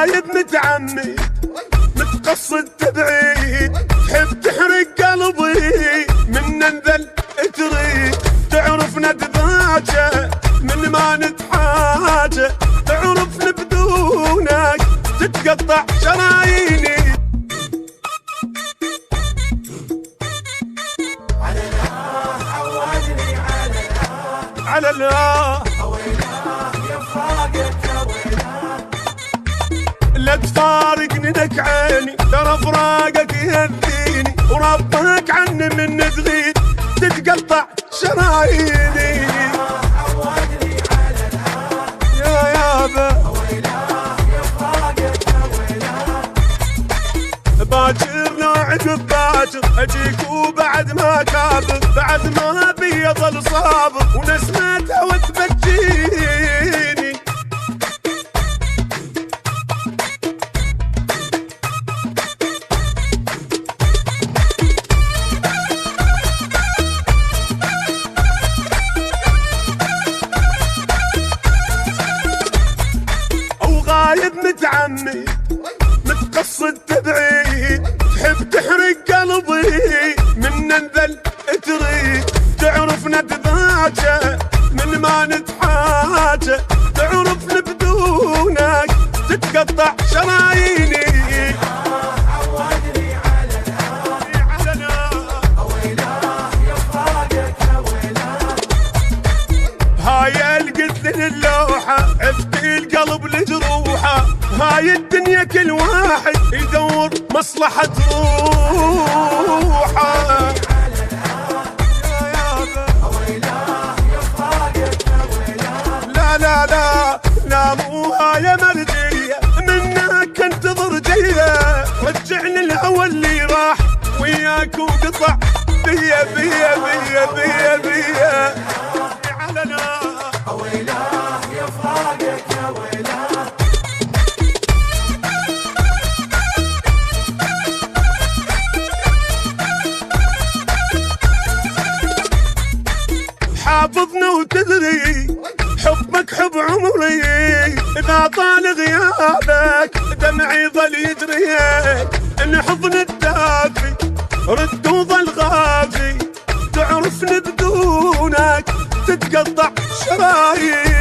وغايب متعمي متقصد تبعيد، تحب تحرق قلبي من ننذل تريد، تعرف ندباجه من ما نتحاجه، تعرفني بدونك تتقطع شراييني. على الله اويلاه يا فراقك يا ويلاه، لا تفارقني لك عيني، ترى فراقك يهديني، وربك عني من تغيب تتقطع شراييني. عودني على الهوى يا يابا اويلاه يا فراقك يا ويلاه، باكر لو عقب باكر اجيك وبعد ما كابر، بعد ما بي اظل صابر ونسمتها وتبكيني. وغايب متعمي متقصد تبعيد، تحب تحرق قلبي من ننذل تريد، تعرف ندباجه من ما نتحاجه، تعرفني بدونك تتقطع شراييني. عودني على الهوى اويلاه يا فراقك يا ويلاه، هاي القتل اللوحة عفت القلب لجروحه، هاي الدنيا كل واحد يدور مصلحة روحه. اويلاه يا فراقك يا ويلاه، لا لا لا لا مو هاي مرجية، منك انتظر جية، رجعني الهوى اللي راح وياك وقطع بيا بيا بيا بيا بيا. علنا اويلاه يا فراقك يا ويلاه، حافظنا وتدري حبك حب عمري، إذا طال غيابك دمعي ظل يجري، إن حضن الدافي رد وظل غافي، تعرفني بدونك تتقطع شرايين.